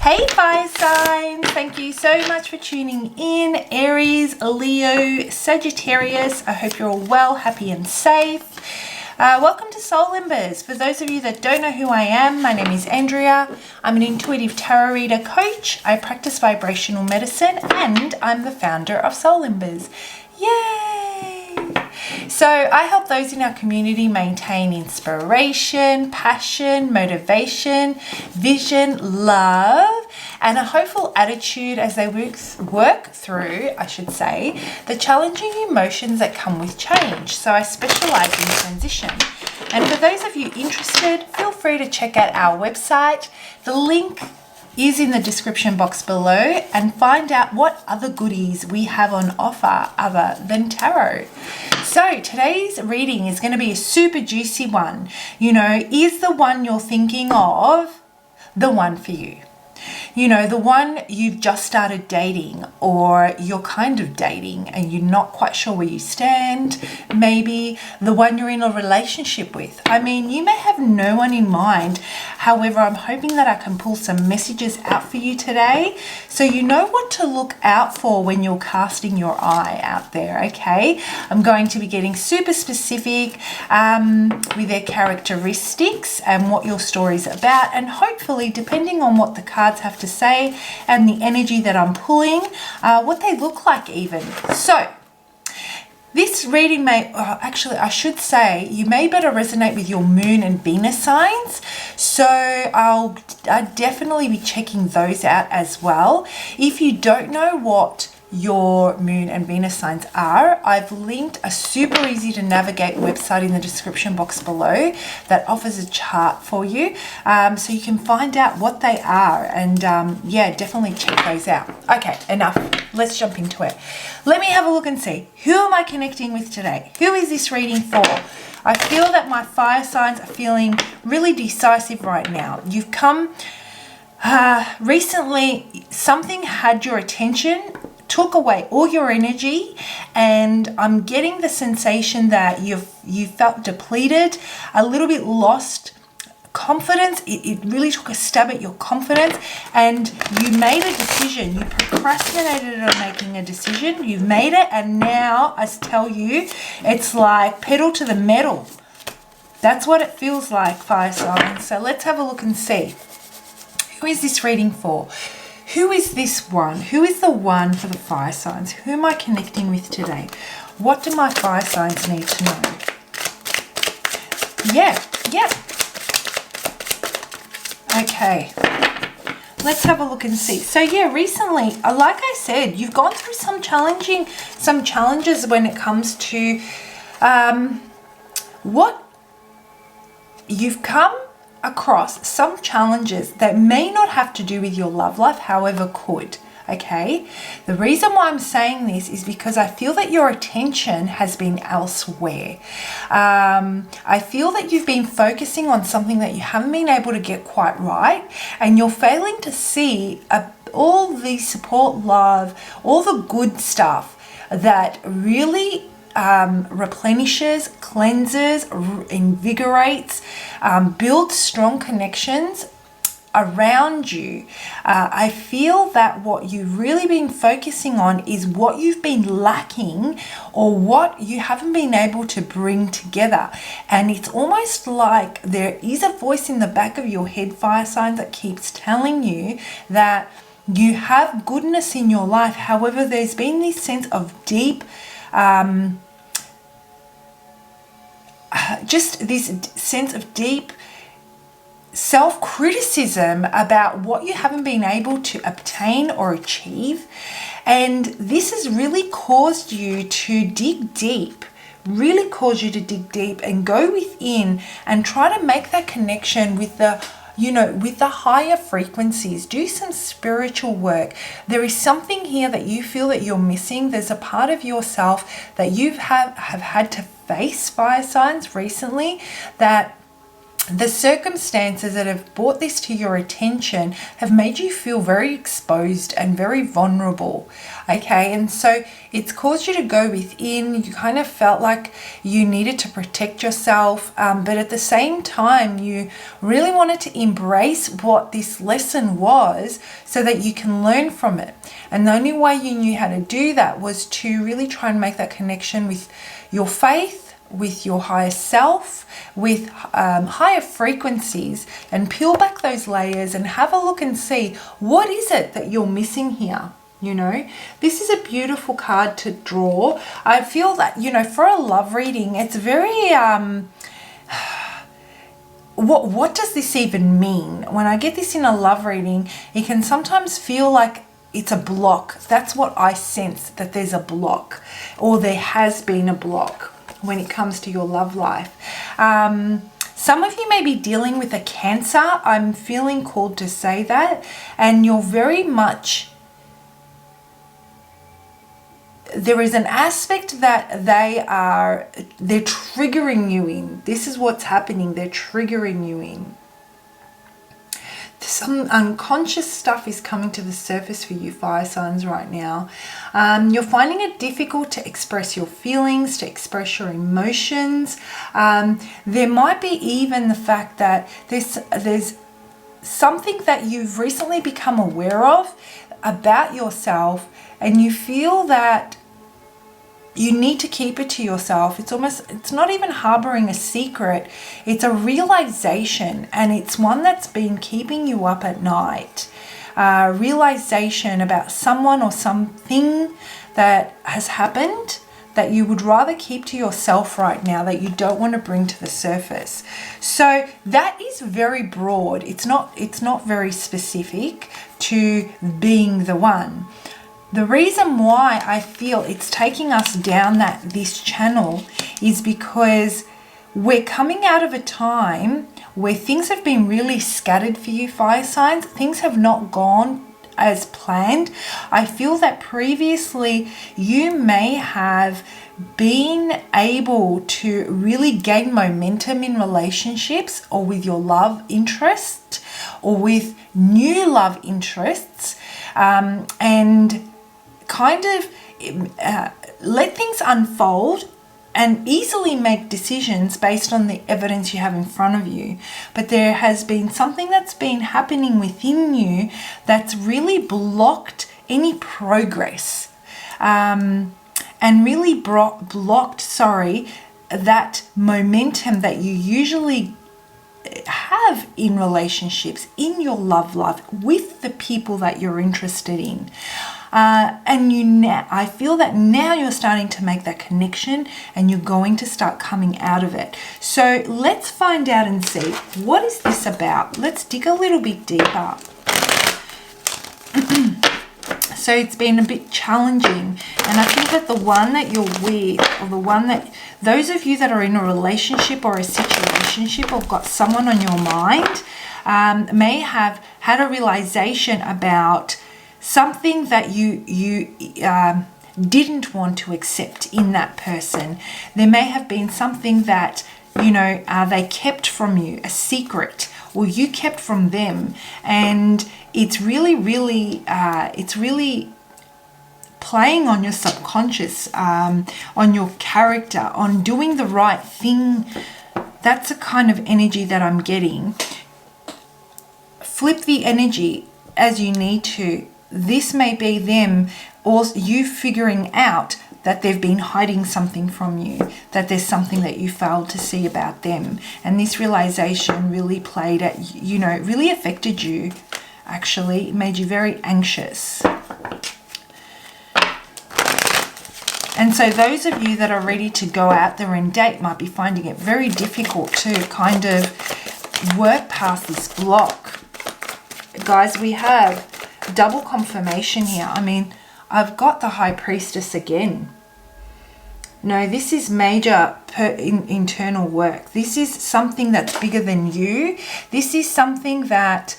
Hey fire signs, thank you so much for tuning in. Aries, Leo, Sagittarius, I hope you're all well, happy and safe. Welcome to Soul Embers. For those of you that don't know who I am, my name is Andrea. I'm an intuitive tarot reader coach. I practice vibrational medicine and I'm the founder of Soul Embers. Yay! So I help those in our community maintain inspiration, passion, motivation, vision, love, and a hopeful attitude as they work through, the challenging emotions that come with change. So I specialize in transition. And for those of you interested, feel free to check out our website. The link is in the description box below and find out what other goodies we have on offer other than tarot. So today's reading is going to be a super juicy one. You know, is the one you're thinking of the one for you? You know, the one you've just started dating, or you're kind of dating and you're not quite sure where you stand. Maybe the one you're in a relationship with. I mean, you may have no one in mind. However, I'm hoping that I can pull some messages out for you today so you know what to look out for when you're casting your eye out there, okay? I'm going to be getting super specific with their characteristics and what your story's about, and hopefully, depending on what the cards have to say and the energy that I'm pulling, what they look like even. So this reading may, I should say, you may better resonate with your moon and Venus signs. So I'll definitely be checking those out as well. If you don't know what your moon and Venus signs are, I've linked a super easy to navigate website in the description box below that offers a chart for you, so you can find out what they are, and yeah, definitely check those out. Okay, enough, let's jump into it. Let me have a look and see, who am I connecting with today? Who is this reading for? I feel that my fire signs are feeling really decisive right now. You've come recently, something had your attention, took away all your energy, and I'm getting the sensation that you felt depleted, a little bit lost confidence. It really took a stab at your confidence, and you made a decision. You procrastinated on making a decision. You've made it, and now I tell you, it's like pedal to the metal. That's what it feels like, fire signs. So let's have a look and see. Who is this reading for? Who is this one? Who is the one for the fire signs? Who am I connecting with today? What do my fire signs need to know? Yeah. Okay. Let's have a look and see. So yeah, recently, like I said, you've gone through some challenges when it comes to what you've come across, some challenges that may not have to do with your love life, however could. Okay, the reason why I'm saying this is because I feel that your attention has been elsewhere. I feel that you've been focusing on something that you haven't been able to get quite right, and you're failing to see all the support, love, all the good stuff that really replenishes, cleanses, invigorates, builds strong connections around you. I feel that what you've really been focusing on is what you've been lacking, or what you haven't been able to bring together. And it's almost like there is a voice in the back of your head, fire signs, that keeps telling you that you have goodness in your life. However, there's been this sense of deep self-criticism about what you haven't been able to obtain or achieve. And this has really caused you to dig deep, and go within and try to make that connection with the higher frequencies. Do some spiritual work. There is something here that you feel that you're missing. There's a part of yourself that you have had to face, fire signs, recently, that the circumstances that have brought this to your attention have made you feel very exposed and very vulnerable. Okay, and so it's caused you to go within. You kind of felt like you needed to protect yourself, but at the same time, you really wanted to embrace what this lesson was so that you can learn from it. And the only way you knew how to do that was to really try and make that connection with your faith, with your higher self, with higher frequencies, and peel back those layers and have a look and see what is it that you're missing here. You know, this is a beautiful card to draw. I feel that, you know, for a love reading, it's very what does this even mean? When I get this in a love reading, it can sometimes feel like it's a block. That's what I sense, that there's a block, or there has been a block when it comes to your love life. Some of you may be dealing with a Cancer. I'm feeling called to say that. And you're very much, there is an aspect that they're triggering you in. This is what's happening. They're triggering you in. Some unconscious stuff is coming to the surface for you, fire signs, right now. You're finding it difficult to express your feelings, to express your emotions. There might be even the fact that there's something that you've recently become aware of about yourself, and you feel that you need to keep it to yourself. It's not even harboring a secret. It's a realization, and it's one that's been keeping you up at night. Realization about someone or something that has happened that you would rather keep to yourself right now, that you don't want to bring to the surface. So that is very broad. It's not very specific to being the one. The reason why I feel it's taking us down this channel is because we're coming out of a time where things have been really scattered for you, fire signs. Things have not gone as planned. I feel that previously you may have been able to really gain momentum in relationships, or with your love interest, or with new love interests, and kind of let things unfold and easily make decisions based on the evidence you have in front of you. But there has been something that's been happening within you that's really blocked any progress, and really blocked that momentum that you usually have in relationships, in your love life, with the people that you're interested in. I feel that now you're starting to make that connection, and you're going to start coming out of it. So let's find out and see, what is this about? Let's dig a little bit deeper. So it's been a bit challenging, and I think that the one that you're with, or those of you that are in a relationship or a situationship, or got someone on your mind, may have had a realization about something that you didn't want to accept in that person. There may have been something that, they kept from you, a secret, or you kept from them, and it's really playing on your subconscious, on your character, on doing the right thing. That's a kind of energy that I'm getting. Flip the energy as you need to. This may be them, or you figuring out that they've been hiding something from you, that there's something that you failed to see about them. And this realization really really affected you, actually. It made you very anxious. And so those of you that are ready to go out there and date might be finding it very difficult to kind of work past this block. Guys, we have double confirmation here. I mean, I've got the High Priestess again. No, this is major internal work. This is something that's bigger than you. This is something that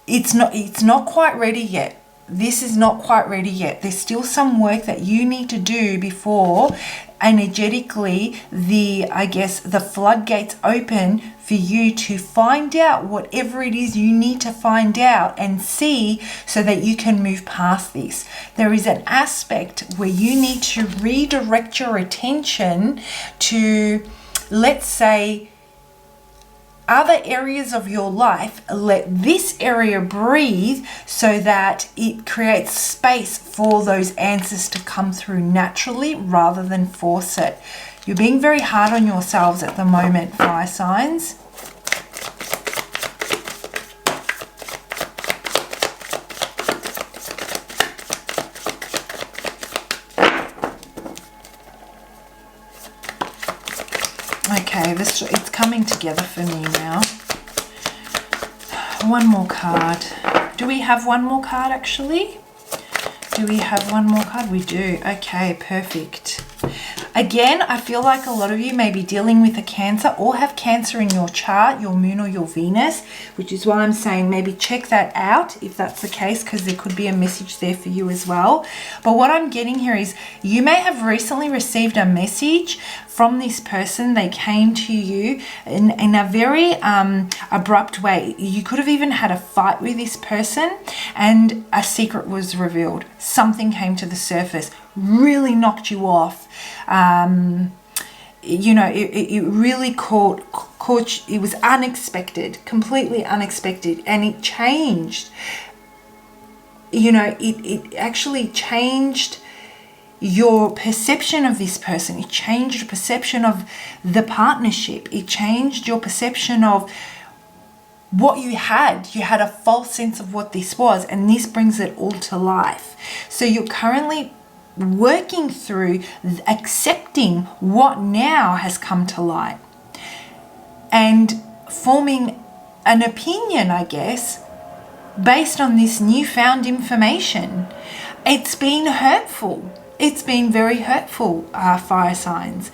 it's not quite ready yet. this is not quite ready yet. There's still some work that you need to do before energetically the floodgates open for you to find out whatever it is you need to find out and see, so that you can move past this. There is an aspect where you need to redirect your attention to, let's say, other areas of your life. Let this area breathe so that it creates space for those answers to come through naturally rather than force it. You're being very hard on yourselves at the moment, fire signs. Okay, it's coming together for me now. One more card. Do we have one more card actually? Do we have one more card? We do. Okay, perfect. Again, I feel like a lot of you may be dealing with a Cancer or have Cancer in your chart, your moon or your Venus, which is why I'm saying maybe check that out if that's the case, because there could be a message there for you as well. But what I'm getting here is you may have recently received a message from this person. They came to you in a very abrupt way. You could have even had a fight with this person and a secret was revealed. Something came to the surface, really knocked you off. You know, it really caught you. It was unexpected, completely unexpected, and it changed. You know, it actually changed your perception of this person. It changed your perception of the partnership. It changed your perception of what you had. You had a false sense of what this was, and this brings it all to life. So you're currently working through accepting what now has come to light and forming an opinion, I guess, based on this newfound information. It's been hurtful. It's been very hurtful, fire signs.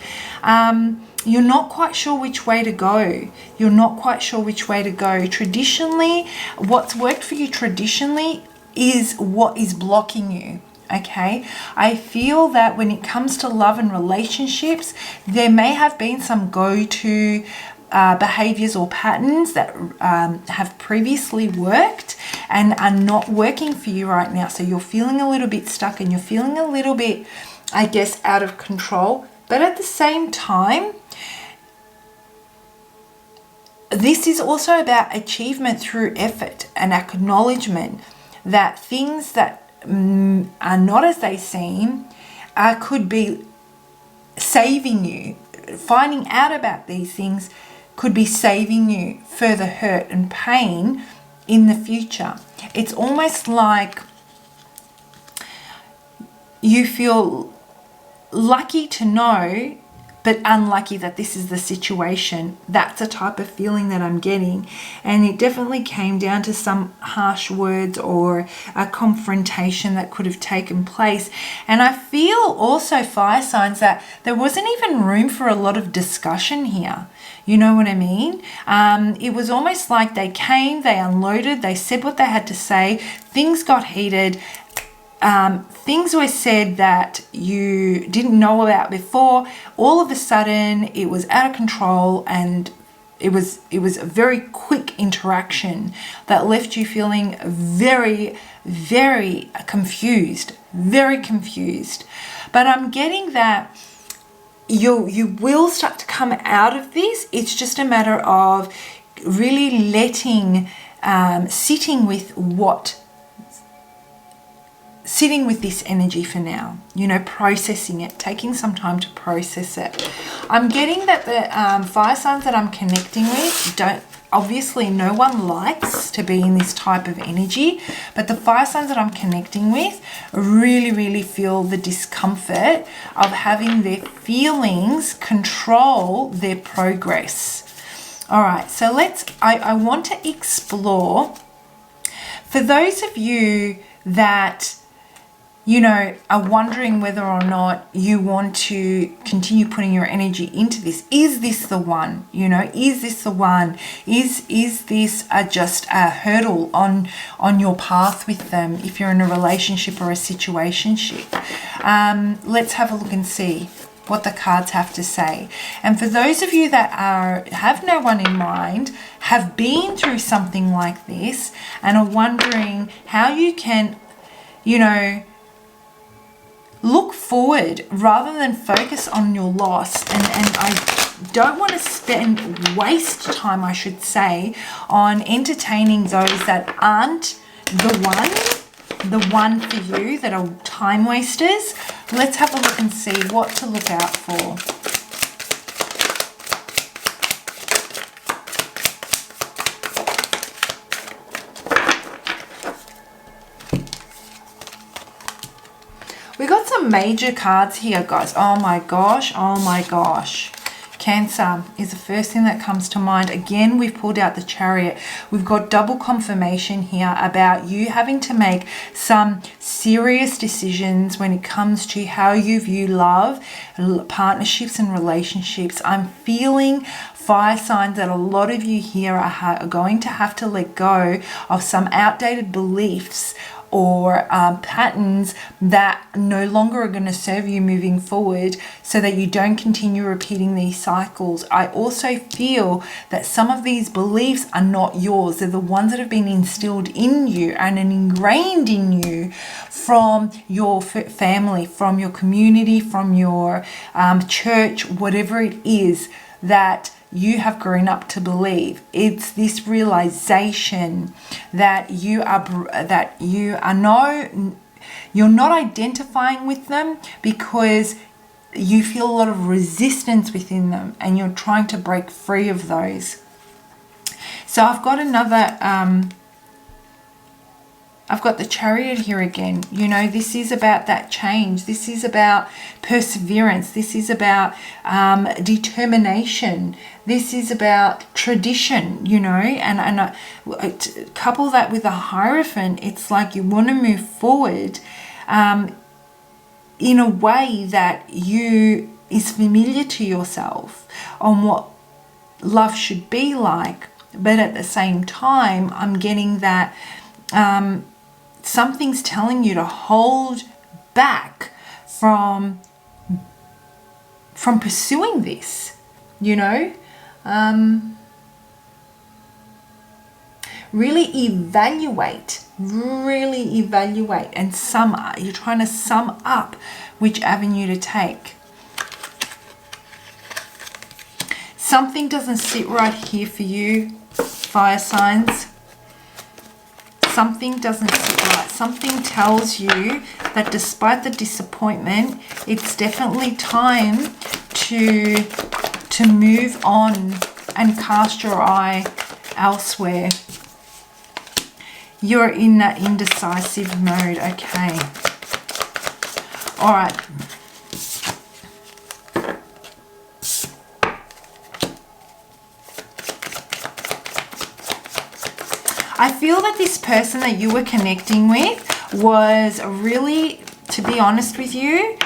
You're not quite sure which way to go. You're not quite sure which way to go. Traditionally, what's worked for you traditionally is what is blocking you. Okay, I feel that when it comes to love and relationships, there may have been some go-to behaviors or patterns that have previously worked and are not working for you right now. So you're feeling a little bit stuck and you're feeling a little bit, I guess, out of control. But at the same time, this is also about achievement through effort and acknowledgement that things that are not as they seem could be saving you. Finding out about these things could be saving you further hurt and pain in the future. It's almost like you feel lucky to know, but unlucky that this is the situation. That's a type of feeling that I'm getting. And it definitely came down to some harsh words or a confrontation that could have taken place. And I feel also, fire signs, that there wasn't even room for a lot of discussion here. You know what I mean? It was almost like they came, they unloaded, they said what they had to say, things got heated. Things were said that you didn't know about before. All of a sudden, it was out of control, and it was a very quick interaction that left you feeling very, very confused, very confused. But I'm getting that you will start to come out of this. It's just a matter of really letting, sitting with this energy for now, you know, processing it, taking some time to process it. I'm getting that the fire signs that I'm connecting with obviously no one likes to be in this type of energy, but the fire signs that I'm connecting with really, really feel the discomfort of having their feelings control their progress. All right, so I want to explore, for those of you that you know, are wondering whether or not you want to continue putting your energy into this. Is this the one? You know, is this the one? Is this just a hurdle on your path with them if you're in a relationship or a situationship? Let's have a look and see what the cards have to say. And for those of you that have no one in mind, have been through something like this, and are wondering how you can, you know, look forward rather than focus on your loss. And I don't want to waste time, I should say, on entertaining those that aren't the one for you, that are time wasters. Let's have a look and see what to look out for. We got some major cards here, guys. Oh my gosh, oh my gosh. Cancer is the first thing that comes to mind. Again, we've pulled out the Chariot. We've got double confirmation here about you having to make some serious decisions when it comes to how you view love, partnerships and relationships. I'm feeling, fire signs, that a lot of you here are going to have to let go of some outdated beliefs or patterns that no longer are going to serve you moving forward, so that you don't continue repeating these cycles. I also feel that some of these beliefs are not yours. They're the ones that have been instilled in you and ingrained in you from your family, from your community, from your church, whatever it is that you have grown up to believe. It's this realization that you're not identifying with them because you feel a lot of resistance within them, and you're trying to break free of those. So I've got another I've got the Chariot here again. You know, this is about that change. This is about perseverance. This is about determination. This is about tradition, you know, and couple that with a Hierophant. It's like you want to move forward in a way that is familiar to yourself on what love should be like. But at the same time, I'm getting that something's telling you to hold back from pursuing this, you know. Really evaluate, and you're trying to sum up which avenue to take. Something doesn't sit right here for you, fire signs. Something doesn't sit right. Something tells you that despite the disappointment, it's definitely time to move on and cast your eye elsewhere. You're in that indecisive mode. Okay. All right. I feel that this person that you were connecting with was really, to be honest with you,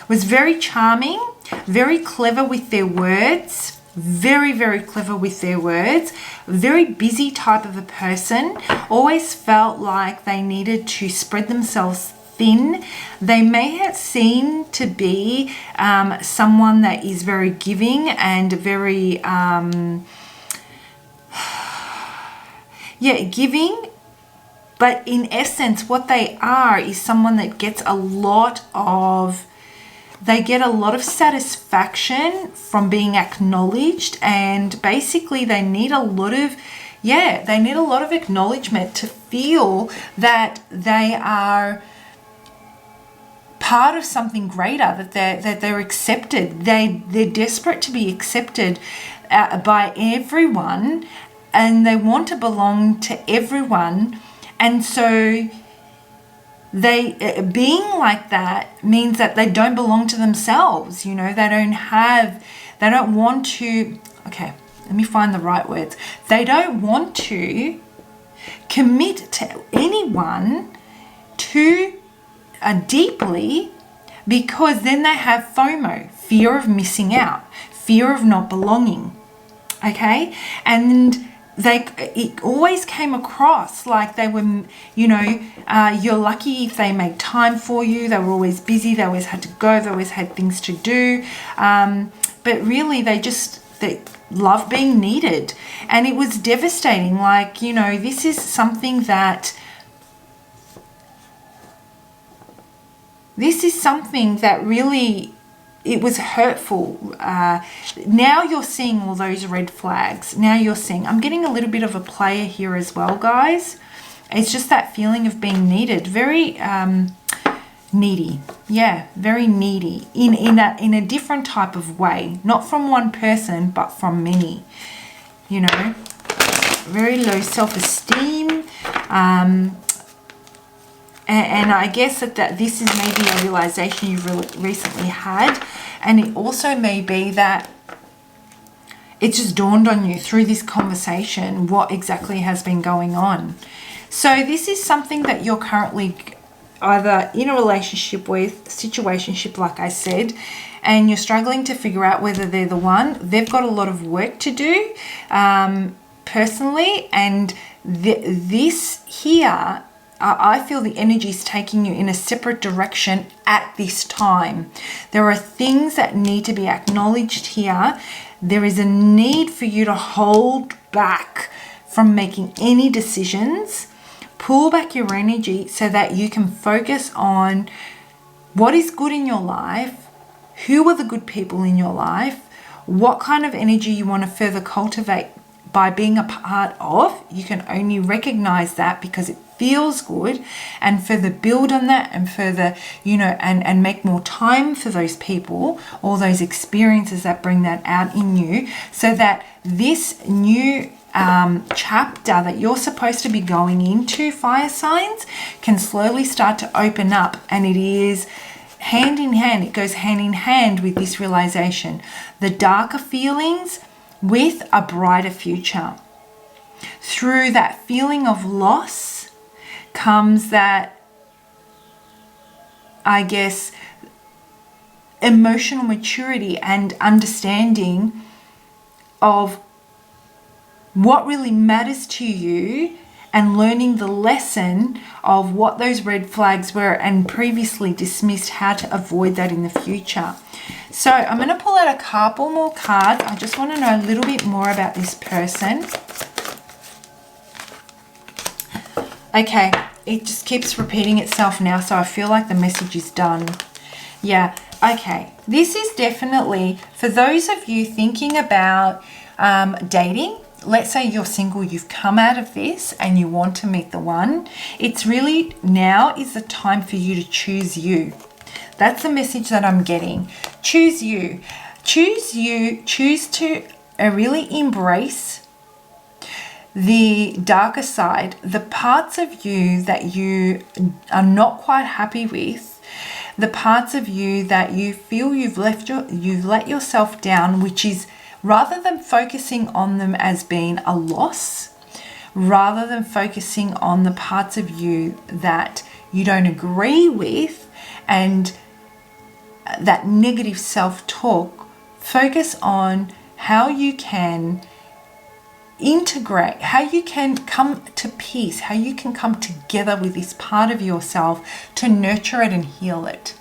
was very charming, very clever with their words, very, very clever with their words, very busy type of a person, always felt like they needed to spread themselves thin. They may have seemed to be someone that is very giving and very... giving, but in essence what they are is someone that gets a lot of satisfaction from being acknowledged, and basically they need a lot of acknowledgement to feel that they are part of something greater, that they're accepted. They're desperate to be accepted by everyone, and they want to belong to everyone. And so they being like that means that they don't belong to themselves. You know, they don't want to, okay, let me find the right words. They don't want to commit to anyone too deeply, because then they have FOMO, fear of missing out, fear of not belonging. Okay, and it always came across like they were, you're lucky if they make time for you. They were always busy. They always had to go. They always had things to do. But really, they love being needed. And it was devastating. Like, this is something that really, it was hurtful. Now you're seeing all those red flags. Now you're seeing, I'm getting a little bit of a player here as well, guys. It's just that feeling of being needed. Very needy. Yeah, very needy in a different type of way. Not from one person, but from many. Very low self-esteem. And I guess that this is maybe a realization you've recently had. And it also may be that it just dawned on you through this conversation what exactly has been going on. So this is something that you're currently either in a relationship with, situationship, like I said, and you're struggling to figure out whether they're the one. They've got a lot of work to do personally. And this here, I feel the energy is taking you in a separate direction at this time. There are things that need to be acknowledged here. There is a need for you to hold back from making any decisions. Pull back your energy so that you can focus on what is good in your life, who are the good people in your life, what kind of energy you want to further cultivate by being a part of. You can only recognize that because it feels good, and further build on that, and further, and make more time for those people, all those experiences that bring that out in you, so that this new chapter that you're supposed to be going into, fire signs, can slowly start to open up. And it is hand in hand, it goes hand in hand with this realization. The darker feelings with a brighter future. Through that feeling of loss comes that, I guess, emotional maturity and understanding of what really matters to you, and learning the lesson of what those red flags were and previously dismissed, how to avoid that in the future. So I'm going to pull out a couple more cards. I just want to know a little bit more about this person. Okay, it just keeps repeating itself now, so I feel like the message is done. Yeah, okay. This is definitely, for those of you thinking about dating, let's say you're single, you've come out of this and you want to meet the one. It's really, now is the time for you to choose you. That's the message that I'm getting. Choose you. Choose you. Choose to really embrace the darker side, the parts of you that you are not quite happy with, the parts of you that you feel you've let yourself down, which is, rather than focusing on them as being a loss, rather than focusing on the parts of you that you don't agree with and that negative self-talk, focus on how you can integrate, how you can come to peace, how you can come together with this part of yourself to nurture it and heal it.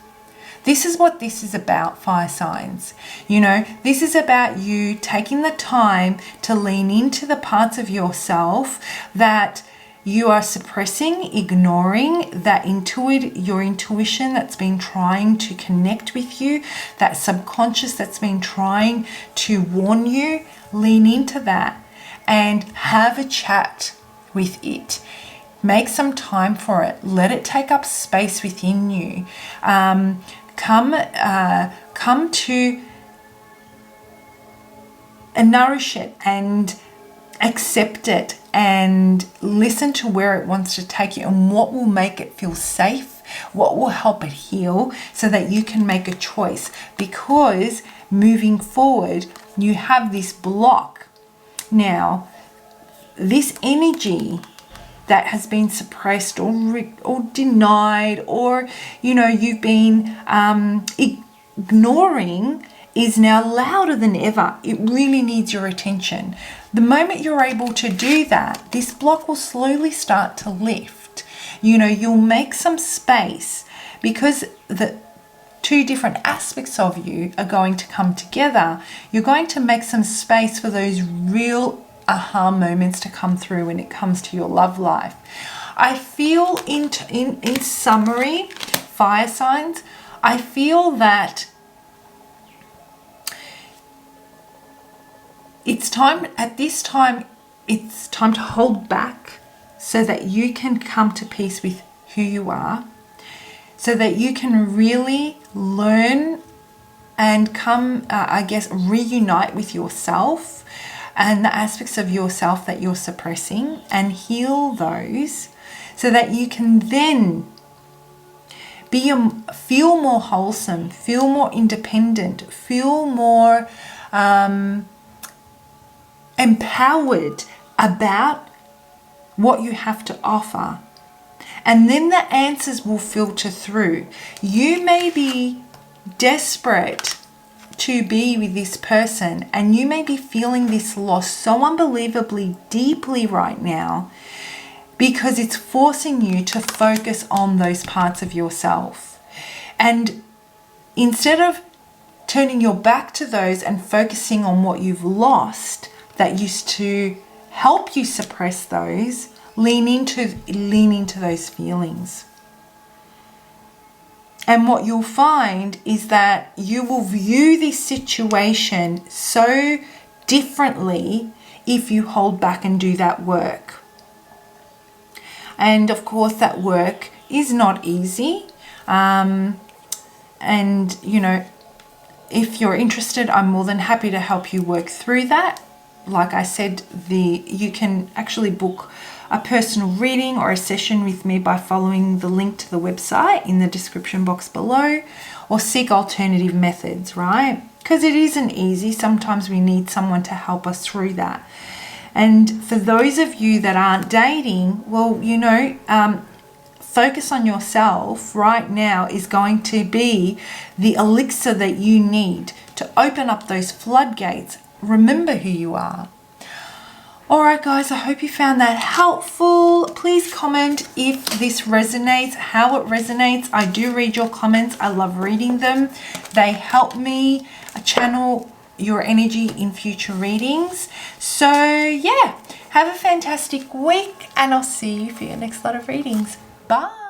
This is what this is about, fire signs. This is about you taking the time to lean into the parts of yourself that you are suppressing, ignoring, that your intuition that's been trying to connect with you, that subconscious that's been trying to warn you. Lean into that and have a chat with it. Make some time for it. Let it take up space within you. Come to nourish it and accept it, and listen to where it wants to take you and what will make it feel safe, what will help it heal, so that you can make a choice. Because moving forward, you have this block. Now, this energy that has been suppressed or denied, or you've been ignoring, is now louder than ever. It really needs your attention. The moment you're able to do that, this block will slowly start to lift. You'll make some space, because the two different aspects of you are going to come together. You're going to make some space for those real aha moments to come through when it comes to your love life. I feel in summary, fire signs, I feel that it's time to hold back so that you can come to peace with who you are, so that you can really learn and come, reunite with yourself and the aspects of yourself that you're suppressing, and heal those, so that you can then feel more wholesome, feel more independent, feel more empowered about what you have to offer. And then the answers will filter through. You may be desperate to be with this person, and you may be feeling this loss so unbelievably deeply right now, because it's forcing you to focus on those parts of yourself. And instead of turning your back to those and focusing on what you've lost that used to help you suppress those, lean into those feelings. And what you'll find is that you will view this situation so differently if you hold back and do that work. And of course, that work is not easy. If you're interested, I'm more than happy to help you work through that. Like I said, you can actually book a personal reading or a session with me by following the link to the website in the description box below, or seek alternative methods, right? Because it isn't easy. Sometimes we need someone to help us through that. And for those of you that aren't dating, well, focus on yourself right now is going to be the elixir that you need to open up those floodgates. Remember who you are. All right, guys, I hope you found that helpful. Please comment if this resonates, how it resonates. I do read your comments. I love reading them. They help me channel your energy in future readings. So yeah, have a fantastic week, and I'll see you for your next lot of readings. Bye.